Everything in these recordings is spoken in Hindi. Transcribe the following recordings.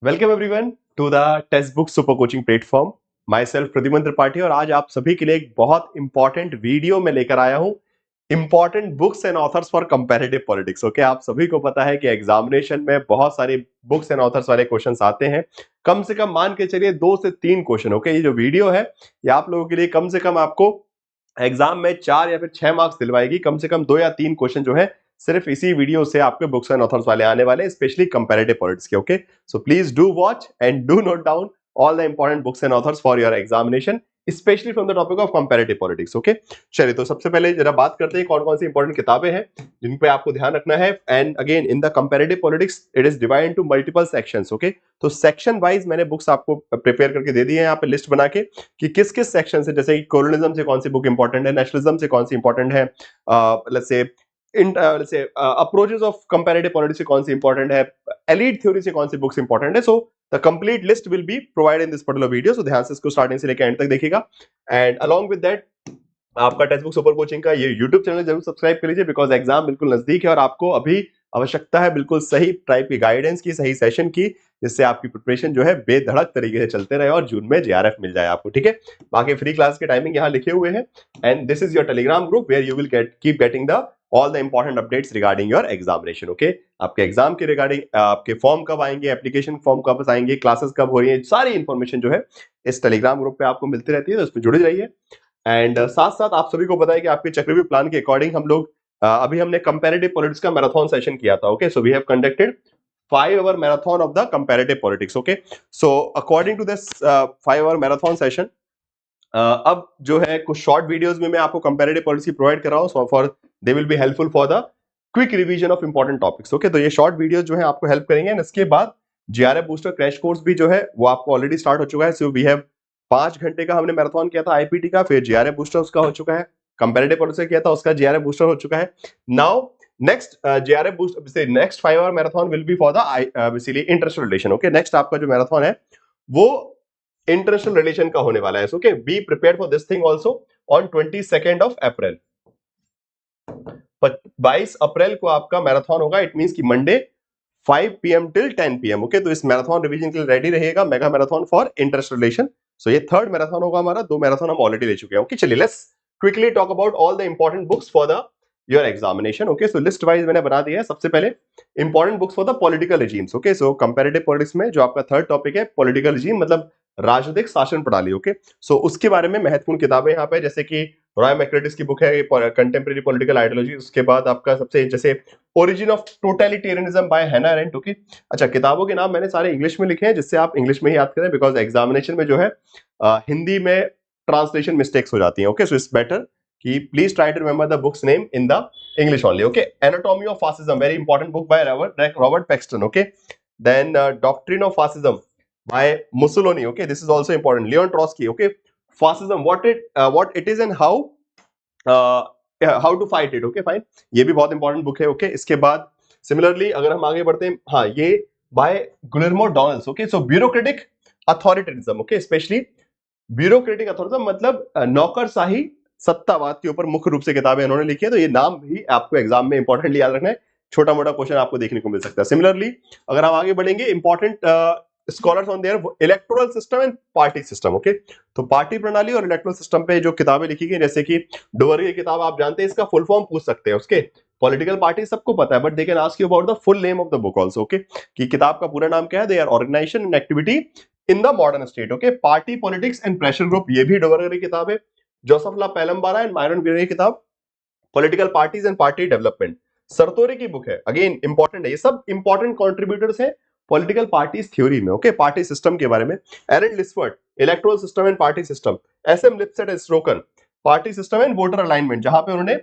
Welcome everyone to the text book super coaching platform. Myself Pradyumn Tripathi और आज आप सभी के लिए एक बहुत इंपॉर्टेंट वीडियो में लेकर आया हूं। Important books and authors for comparative politics. Okay, आप सभी को पता है कि एग्जामिनेशन में बहुत सारी बुक्स एंड ऑथर्स वाले क्वेश्चंस आते हैं। कम से कम मान के चलिए 2 से 3 क्वेश्चन। ओके, ये जो वीडियो है ये आप लोगों के लिए कम से कम आपको एग्जाम में 4 या फिर 6 मार्क्स दिलवाएगी। कम से कम 2 या 3 क्वेश्चन जो है सिर्फ इसी वीडियो से आपके बुक्स एंड ऑथर्स वाले आने वाले, स्पेशली कंपैरेटिव पॉलिटिक्स के। Okay, so please do watch and do not down all the important books and authors for your examination, specially from the topic of comparative politics. Okay, चलिए तो सबसे पहले जरा बात करते हैं कौन कौन सी इंपॉर्टेंट किताबें हैं जिन पे आपको ध्यान रखना है। And again in the comparative politics it is divided into multiple sections. Okay, तो सेक्शन वाइज मैंने बुक्स आपको प्रिपेयर करके दे दी है यहाँ पे लिस्ट बना के कि किस किस सेक्शन से, जैसे कि कोलोनिज्म से कौन सी बुक इंपॉर्टेंट है, नेशनलिज्म से कौन सी इंपॉर्टेंट है, let's say approaches of comparative politics से कौन सी इंपॉर्टेंट है, एलीट थ्योरी से कौन सी बुक्स इंपॉर्टेंट है। So the complete list will be provided in this particular video, so ध्यान से इसको स्टार्टिंग से लेकर एंड तक देखिएगा। एंड अलॉन्ग विद दैट आपका टेक्स्ट बुक सुपर कोचिंग का ये यूट्यूब चैनल जरूर सब्सक्राइब कर लीजिए, बिकॉज एग्जाम बिल्कुल नजदीक है और आपको अभी आवश्यकता है बिल्कुल सही टाइप की गाइडेंस की, सही सेशन की, जिससे आपकी प्रिपरेशन जो है बेधड़क तरीके से चलते रहे और जून में जेआरएफ मिल जाए आपको। ठीक है, बाकी फ्री क्लास के टाइमिंग यहाँ लिखे हुए हैं and this is your Telegram group where you will keep getting the all the important updates regarding your examination. Okay, आपके एग्जाम के रिगार्डिंग आपके फॉर्म कब आएंगे, एप्लीकेशन फॉर्म कब आएंगे, क्लासेस कब हो रही है, सारी इंफॉर्मेशन जो है इस टेलीग्राम ग्रुप पे आपको मिलती रहती है, तो उसमें जुड़े रहिए। एंड साथ साथ आप सभी को पता है कि आपके चक्रव्यूह प्लान के अकॉर्डिंग हम लोग अभी हमने कंपैरेटिव पॉलिटिक्स का मैराथन सेशन किया था। Okay, so we have conducted 5 hour marathon of the comparative politics. Okay, so according to this 5 hour marathon session, अब जो है कुछ शॉर्ट वीडियोस में मैं आपको कंपैरेटिव पॉलिसी प्रोवाइड कर रहा हूँ for they will be helpful for the quick revision of important topics. Okay, तो ये शॉर्ट वीडियोस जो है आपको हेल्प करेंगे। एंड इसके बाद जीआरएफ बूस्टर क्रैश कोर्स भी जो है वो आपको ऑलरेडी स्टार्ट हो चुका है। सो वी हैव 5 घंटे का हमने मैराथन किया था आईपीटी का, फिर जीआरएफ बूस्टर उसका हो चुका है, कंपैरेटिव पॉलिसी किया था उसका जीआरएफ बूस्टर हो चुका है। Now next GRF booster next 5 hour marathon will be for the basically international relation. Okay, next आपका जो मैराथन है वो इंटरनेशनल रिलेशन का होने वाला है। Okay, be prepare for this thing also on 22 April. 22 April को आपका मैराथन होगा, इट मींस कि Monday 5 PM till 10 PM। Okay, तो इस मैराथन रिवीजन के लिए रेडी रहेगा mega marathon for international relation. So ये थर्ड मैराथन होगा हमारा, 2 मैराथन हम ऑलरेडी ले चुके हैं। ओके, चलिए let's quickly talk about all the important books for the your examination. Okay, so list wise मैंने बना दिया है। सबसे पहले important books for the political regimes. Okay, so comparative politics में जो आपका थर्ड टॉपिक है पॉलिटिकल रिजीम, मतलब राजनीतिक शासन प्रणाली। ओके, सो उसके बारे में महत्वपूर्ण किताबें यहाँ पे, जैसे कि रॉय मैक्रेटिस की बुक है कंटेम्प्रेरी पॉलिटिकल आइडियोलॉजी। उसके बाद आपका सबसे जैसे ओरिजिन ऑफ टोटलिटेरियनिज्म बाय हैना अरेंट। ओके, अच्छा किताबों के नाम मैंने सारे इंग्लिश में लिखे हैं जिससे आप इंग्लिश में ही याद करें, बिकॉज एग्जामिनेशन में जो है हिंदी में ट्रांसलेशन मिस्टेक्स हो जाती हैं। ओके, सो इट्स बेटर कि please try to remember the books name in the English only. Okay, anatomy of fascism, very important book by Robert Paxton. Okay, then doctrine of fascism by Mussolini. Okay, this is also important. Leon Trotsky. Okay, fascism, what it is and how to fight it. Okay, fine. ये भी बहुत इंपॉर्टेंट बुक है। ओके, इसके बाद सिमिलरली अगर हम आगे बढ़ते हैं, हाँ ये by Guillermo Donalds. Okay, so bureaucratic authoritarianism. Okay, specially bureaucratic authoritarianism मतलब नौकरशाही सत्तावाद के ऊपर मुख्य रूप से किताबें इन्होंने लिखी है, तो ये नाम भी आपको एग्जाम में इंपॉर्टेंटली याद रखना है। छोटा मोटा क्वेश्चन आपको देखने को मिल सकता है। सिमिलरली अगर हम आगे बढ़ेंगे, important scholars on their electoral system and party system. Okay, तो पार्टी प्रणाली और इलेक्टोरल सिस्टम पे जो किताबें लिखी गई, जैसे कि डोवर की किताब आप जानते हैं, इसका फुल फॉर्म पूछ सकते हैं उसके। पॉलिटिकल पार्टी सबको पता है, but they can ask you about the full name of the book also. Okay, कि किताब का पूरा नाम क्या है, they are organisation and activity in the modern state. Okay, party politics and pressure group, ये भी डोवर की किताब है। Joseph La Palombara and Myron Weiner की किताब political parties and party development. Sartori की बुक है, अगेन इंपॉर्टेंट है। ये सब इंपॉर्टेंट कंट्रीब्यूटर्स हैं पॉलिटिकल पार्टीज थ्योरी में। ओके, पार्टी सिस्टम के बारे में। Arend Lijphart, electoral system and party system. SM Lipset and Rokkan, party system and voter alignment, जहां पे उन्होंने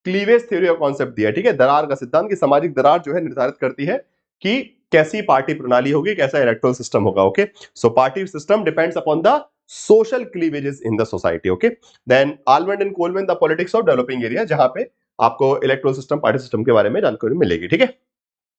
क्लीवेज थ्योरी का कॉन्सेप्ट दिया। ठीक है, दरार का सिद्धांत की सामाजिक दरार जो है निर्धारित करती है कि कैसी पार्टी प्रणाली होगी, कैसा इलेक्टोरल सिस्टम होगा। Okay, so party system depends upon the social cleavages in the society. Okay, then Almond and Coleman, the politics of developing area, जहां पे आपको इलेक्टोरल सिस्टम, पार्टी सिस्टम के बारे में जानकारी मिलेगी। ठीक है,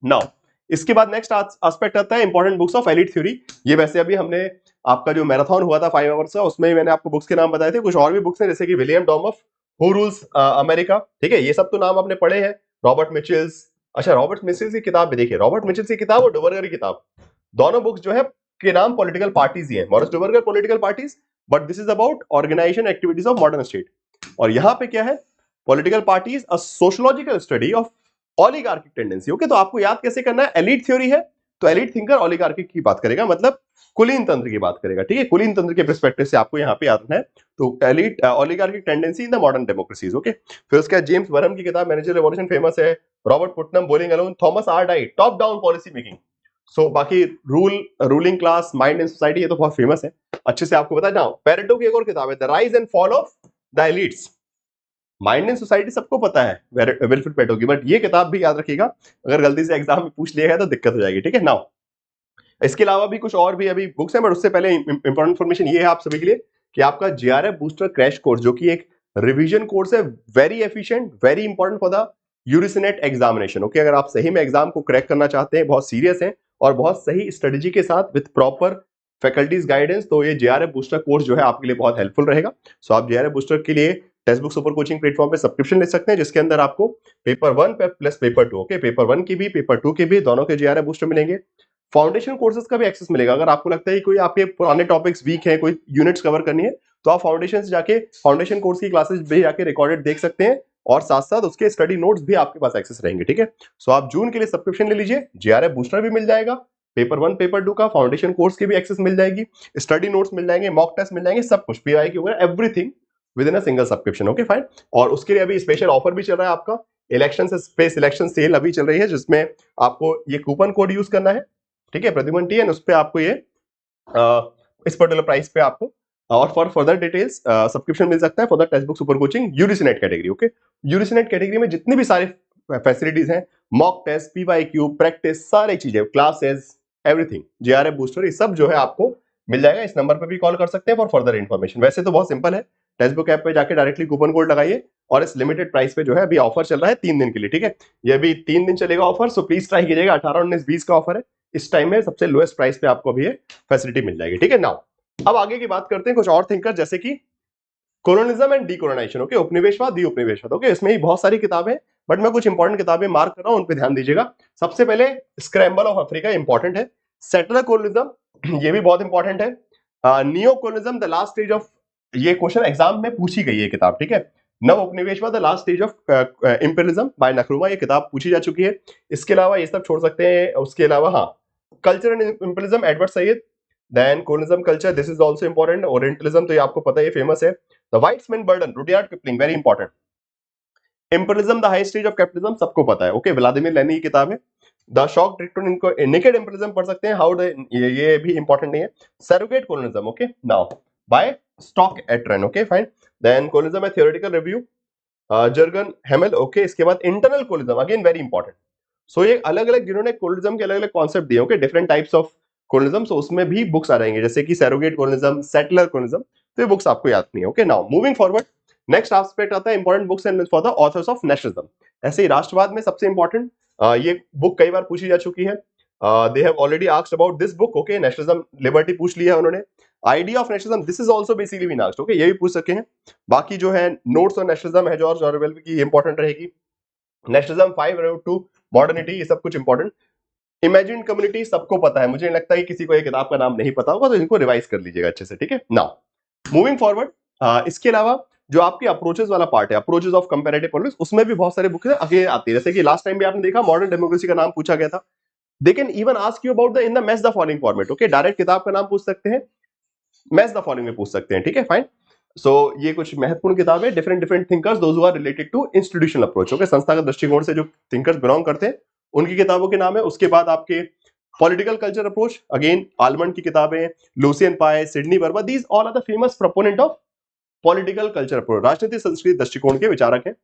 नाउ इसके बाद नेक्स्ट एस्पेक्ट आता है important books of elite theory. ये वैसे अभी हमने आपका जो मैराथन हुआ था 5 आवर्स का, उसमें मैंने आपको बुक्स के नाम बताए थे। कुछ और भी बुक्स हैं जैसे कि विलियम डॉमफ, हु रूल्स अमेरिका। ठीक है, ये सब तो नाम आपने पढ़े हैं। रॉबर्ट मिचेल्स, अच्छा रॉबर्ट मिचेल्स की किताब भी देखिए, रॉबर्ट मिचेल्स की किताब और डोवरगर की किताब दोनों बुक्स जो है के नाम पॉलिटिकल पार्टीज ही है, Maurice Duverger political parties, but this is about organisation activities of modern state. और यहाँ पे क्या है, political parties a sociological study of oligarchic tendency. Okay, तो आपको याद कैसे करना है, एलीट थ्योरी है तो एलीट थिंकर ओलिगार्किक की बात करेगा, मतलब कुलीन तंत्र की बात करेगा, ठीक है, कुलीन तंत्र के पर्सपेक्टिव से आपको यहाँ पे याद रखना है। तो elite oligarchic tendency in the modern democracies. Okay, फिर उसके बाद जेम्स बरहम की किताब मैनेजर रिवॉल्यूशन फेमस है, Robert Putnam bowling alone, Thomas R Dye top down policy making. So बाकी ruling class mind and society, ये तो बहुत फेमस है, अच्छे से आपको पता है। नाउ पेरेटो की एक और किताब है, the rise and fall of the elites. Mind and society सबको पता है विल्फ्रेड पेरेटो की, बट ये किताब भी याद रखिएगा, अगर गलती से एग्जाम में पूछ लिया गया तो दिक्कत हो जाएगी, ठीक है। नाउ इसके अलावा भी कुछ और भी अभी बुक्स हैं, बट उससे पहले इंपॉर्टेंट इन्फॉर्मेशन ये है आप सभी के लिए कि आपका जेआरएफ बूस्टर क्रैश कोर्स, जो कि एक रिवीजन कोर्स है, very efficient, very important for the यूरिसनेट एग्जामिनेशन। ओके, अगर आप सही में एग्जाम को क्रैक करना चाहते हैं, बहुत सीरियस हैं और बहुत सही स्ट्रेटेजी के साथ विद प्रॉपर फैकल्टीज गाइडेंस, तो ये जेआरएफ बूस्टर कोर्स जो है आपके लिए बहुत हेल्पफुल रहेगा। सो आप जेआरएफ बूस्टर के लिए text book super coaching platform पे सब्सक्रिप्शन ले सकते हैं, जिसके अंदर आपको paper 1 plus paper 2, okay, paper 1 की भी पेपर 2 के भी दोनों के जेआरएफ बूस्टर मिलेंगे। फाउंडेशन कोर्सेज का भी एक्सेस मिलेगा, अगर आपको लगता है कि कोई आपके पुराने टॉपिक्स वीक है, कोई यूनिट्स कवर करनी है, तो आप फाउंडेशन से जाके फाउंडेशन कोर्स की क्लासेस भी जाके रिकॉर्डेड देख सकते हैं, और साथ साथ उसके स्टडी नोट्स भी आपके पास एक्सेस रहेंगे, ठीक है। सो आप जून के लिए सब्सक्रिप्शन ले लीजिए, जेआरएफ बूस्टर भी मिल जाएगा, पेपर 1 पेपर 2 का फाउंडेशन कोर्स की भी एक्सेस मिल जाएगी, स्टडी नोट्स मिल जाएंगे, मॉक टेस्ट मिल जाएंगे, सब कुछ पीवाईक्यू वगैरह everything with in a single subscription. Okay fine. और उसके लिए अभी स्पेशल ऑफर भी चल रहा है आपका, इलेक्शन से स्पेस इलेक्शन सेल अभी चल रही है, जिसमें आपको ये कूपन कोड यूज करना है, ठीक है, प्रद्युमन टी, एंड उस पे आपको ये इस पर्टिकुलर प्राइस पे आपको, और फॉर फर्दर डिटेल्स सब्सक्रिप्शन मिल सकता है for the text book super coaching यूरिसनेट कैटेगरी। ओके, यूरिसनेट कैटेगरी में जितनी भी सारी फैसिलिटीज हैं, मॉक टेस्ट, पीवाईक्यू, प्रैक्टिस, सारी चीजें, क्लासेस, एवरीथिंग, जेआरएफ बूस्टर, ये सब जो है आपको मिल जाएगा। इस नंबर पे भी कॉल कर सकते हैं फॉर फर्दर इन्फॉर्मेशन। वैसे तो बहुत सिंपल है, टेक्स्ट बुक ऐप पे जाके डायरेक्टली कूपन कोड लगाइए, और इस लिमिटेड प्राइस पे जो है अभी ऑफर चल रहा है 3 दिन के लिए, ठीक है, ये अभी 3 दिन चलेगा ऑफर, सो प्लीज ट्राई कीजिएगा। 18, 19, 20 का ऑफर है, इस टाइम में सबसे लोएस्ट प्राइस पे आपको अभी ये फैसिलिटी मिल जाएगी, ठीक है। नाउ अब आगे की बात करते हैं कुछ और थिंकर, जैसे कि कोलोनिज्म एंड डीकोलोनाइजेशन। ओके, उपनिवेशवाद, डी उपनिवेशवाद। ओके, इसमें ही बहुत सारी किताबें, बट मैं कुछ इंपॉर्टेंट किताबें मार्क कर रहा हूं, उन पे ध्यान दीजिएगा। सबसे पहले स्क्रैम्बल ऑफ अफ्रीका, इंपॉर्टेंट है। सेटलर कोलोनिज्म, ये भी बहुत इंपॉर्टेंट है। Neo colonialism, the last stage of, ये क्वेश्चन एग्जाम में पूछी गई है किताब, ठीक है। नव उपनिवेशवाद, the last stage of imperialism by Nkrumah, ये किताब पूछी जा चुकी है। इसके अलावा ये सब छोड़ सकते हैं। उसके अलावा हाँ, culture and imperialism, Edward Said. Then colonialism culture, this is also important. Orientalism तो ये आपको पता है, ये फेमस है। द व्हाइट्समैन burden, Rudyard Kipling, very important. Imperialism, the high stage of capitalism, सबको पता है, ओके, व्लादिमीर लेनिन की किताब है। द शॉक ट्रिक्टोन, इनको नेकेड इंपीरियलिज्म पढ़ सकते हैं, हाउ द, ये भी इंपॉर्टेंट नहीं है। Surrogate colonialism, okay, now by स्टॉक एट्रेन, okay fine. Then colonialism, theoretical review, Jurgen Hemel, okay. इसके बाद internal colonialism, again very important. So ये अलग अलग, जिन्होंने कोलिज्म के अलग अलग कॉन्सेप्ट दिए, ओके, डिफरेंट टाइप्स ऑफ कोलिज्म, सो उसमें भी बुक्स आ जाएंगे, जैसे कि सैरोगेट कोलिज्म, सेटलर कोलिज्म, तो ये बुक्स आपको याद नहीं है। Okay, now moving forward, next aspect आता है important books and for the author's of nationalism. ऐसे ही राष्ट्रवाद में सबसे इंपॉर्टेंट, ये बुक कई बार पूछी जा चुकी है, they have already asked about this book, okay, nationalism liberty पूछ लिया है उन्होंने। Idea of nationalism, this is also basically been asked, okay, ये भी पूछ सके हैं। बाकी जो है नोट्स ऑन नेशनलिज्म है जॉर्ज ऑरवेल की, इंपॉर्टेंट रहेगी। नेशनलिज्म 5 रोड टू मॉडर्निटी, ये सब कुछ इंपॉर्टेंट। इमेजिन कम्युनिटी सबको पता है, मुझे नहीं लगता है किसी को ये किताब का नाम नहीं पता होगा, तो इनको रिवाइज कर लीजिएगा अच्छे से, ठीक है। नाउ मूविंग फॉरवर्ड, इसके अलावा जो आपके अप्रोचेस वाला पार्ट है, अप्रोचेस ऑफ कंपैरेटिव पॉलिटिक्स, उसमें भी बहुत सारे बुक्स आगे आती है, जैसे कि लास्ट टाइम भी आपने देखा मॉडर्न डेमोक्रेसी का नाम पूछा गया था। They can even ask you about the in the match the following format, okay, direct किताब का नाम पूछ सकते हैं, मैच द फॉलोइंग में पूछ सकते हैं, ठीक है, फाइन। सो ये कुछ महत्वपूर्ण किताब है, different different thinkers, those who are related to institutional approach, okay, संस्थागत दृष्टिकोण से जो थिंकर्स बिलोंग करते हैं उनकी किताबों के नाम है। उसके बाद आपके political culture approach, again Almond की किताबें, Lucian Pye, Sidney Verba, these all are the famous proponent of political culture approach, राजनीतिक संस्कृति दृष्टिकोण के विचारक हैं।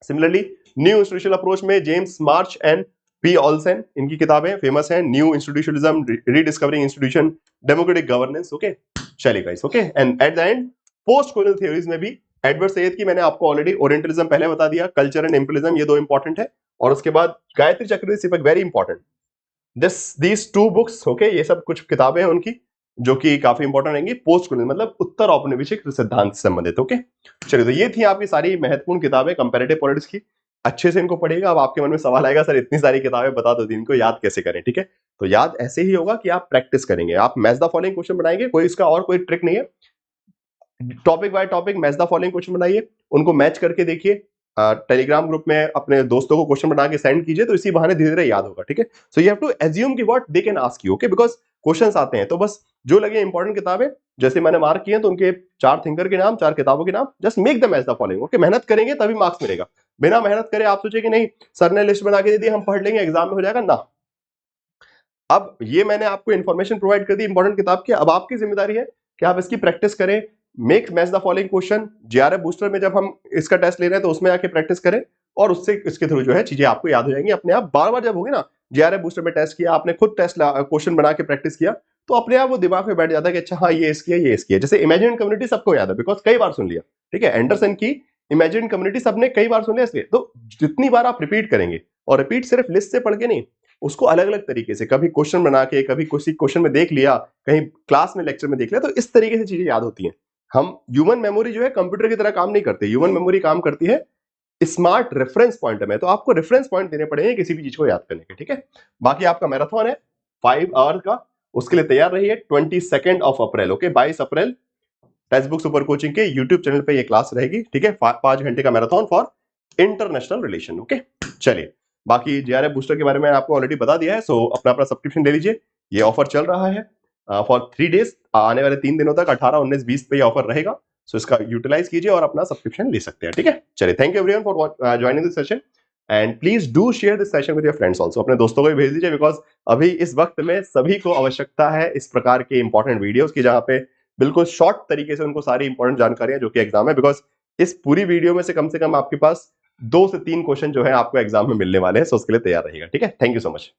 सिमिलरली न्यू इंस्टीट्यूशनल अप्रोच में James March and P Olsen, इनकी किताबें फेमस हैं, new institutionalism, rediscovering institution, democratic governance, okay, चलिए guys, okay. And at the end post colonial theories में भी एडवर्ड सैयद की मैंने आपको ऑलरेडी ओरिएंटलिज्म पहले बता दिया, कल्चर एंड इंपीरियलिज्म, ये दो इंपॉर्टेंट है। और उसके बाद Gayatri Chakravorty Spivak, very important, these 2 books, okay, ये सब कुछ किताबें हैं उनकी जो कि काफी इंपॉर्टेंट रहेंगी, पोस्ट कोलोनियल मतलब उत्तर औपनिवेशिक सिद्धांत से संबंधित, ओके। चलिए, तो ये थी आपकी सारी महत्वपूर्ण किताबें कंपैरेटिव पॉलिटिक्स की। अच्छे से इनको पढ़िएगा। अब आपके मन में सवाल आएगा, सर इतनी सारी किताबें बता दो दी, इनको याद कैसे करें? ठीक है, तो याद ऐसे ही होगा कि आप प्रैक्टिस करेंगे, आप मैच द फॉलोइंग क्वेश्चन बनाएंगे, कोई इसका और कोई ट्रिक नहीं है। Topic by topic match the following question बनाइए, उनको मैच करके देखिए, टेलीग्राम ग्रुप में अपने दोस्तों को क्वेश्चन बना के सेंड कीजिए, तो इसी बहाने धीरे धीरे याद होगा। ठीक है, so you have to assume कि what they can ask you, okay, because questions आते हैं, तो बस जो लगे इंपॉर्टेंट किताबें जैसे मैंने मार्क किए तो उनके 4 थिंकर के नाम, 4 किताबों के नाम, just make the match the following. Okay, मेहनत करेंगे तभी मार्क्स मिलेगा। बिना मेहनत करे आप सोचे कि नहीं सर ने लिस्ट बना के दे दी, हम पढ़ लेंगे एग्जाम में हो जाएगा ना। अब ये मैंने आपको इन्फॉर्मेशन प्रोवाइड कर दी इंपॉर्टेंट किताब की, अब आपकी जिम्मेदारी है कि आप इसकी प्रैक्टिस करें। Make match the following question, JRF booster में जब हम इसका टेस्ट ले रहे हैं तो उसमें आके प्रैक्टिस करें, और उससे इसके थ्रू जो है चीजें आपको याद हो जाएंगी अपने आप। बार बार जब होगी ना, जेआरएफ बूस्टर में टेस्ट किया आपने, खुद टेस्ट क्वेश्चन बना के प्रैक्टिस किया, तो अपने आप वो दिमाग में बैठ जाता है कि अच्छा हाँ ये इसकी है, ये इसकी है। जैसे इमेजिन कम्युनिटी सबको याद है बिकॉज कई बार सुन लिया। ठीक है, एंडरसन की इमेजिन कम्युनिटी सबने कई बार सुन लिया इसलिए। तो जितनी बार आप रिपीट करेंगे, और रिपीट सिर्फ लिस्ट से पढ़ के नहीं, उसको अलग अलग तरीके से, कभी क्वेश्चन बना के, कभी किसी क्वेश्चन में देख लिया, कहीं क्लास में लेक्चर में देख लिया, तो इस तरीके से चीजें याद होती हैं। हम ह्यूमन मेमोरी जो है कंप्यूटर की तरह काम नहीं करते, ह्यूमन मेमोरी काम करती है स्मार्ट रेफरेंस पॉइंट में, तो आपको रेफरेंस पॉइंट देने पड़ेंगे किसी भी चीज को याद करने के। ठीक है, बाकी आपका मैराथन है 5 आवर का, उसके लिए तैयार रहिए 22 अप्रैल। ओके, 22 अप्रैल टेक्स्ट बुक सुपर कोचिंग के यूट्यूब चैनल पे ये क्लास रहेगी। ठीक है, 5 घंटे का marathon for international relation. Okay, चलिए, बाकी जेआरएफ बूस्टर के बारे में आपको ऑलरेडी बता दिया है, सो अपना अपना सब्सक्रिप्शन ले लीजिए। ये ऑफर चल रहा है फॉर 3 डेज, आने वाले 3 दिनों तक 18, 19, 20 पे ये ऑफर रहेगा। सो इसका यूटिलाइज कीजिए और अपना सब्सक्रिप्शन ले सकते हैं। ठीक है, चलिए, thank you everyone for joining this session, and please do share this session with your friends also. अपने दोस्तों को भी भेज दीजिए, बिकॉज अभी इस वक्त में सभी को आवश्यकता है इस प्रकार के इंपॉर्टेंट वीडियोस की, जहां पे बिल्कुल शॉर्ट तरीके से उनको सारी इंपॉर्टेंट जानकारियां जो कि एग्जाम है, बिकॉज इस पूरी वीडियो में से कम आपके पास 2 से 3 क्वेश्चन जो है आपको एग्जाम में मिलने वाले हैं। सो उसके लिए तैयार रहिएगा। ठीक है, थैंक यू सो मच।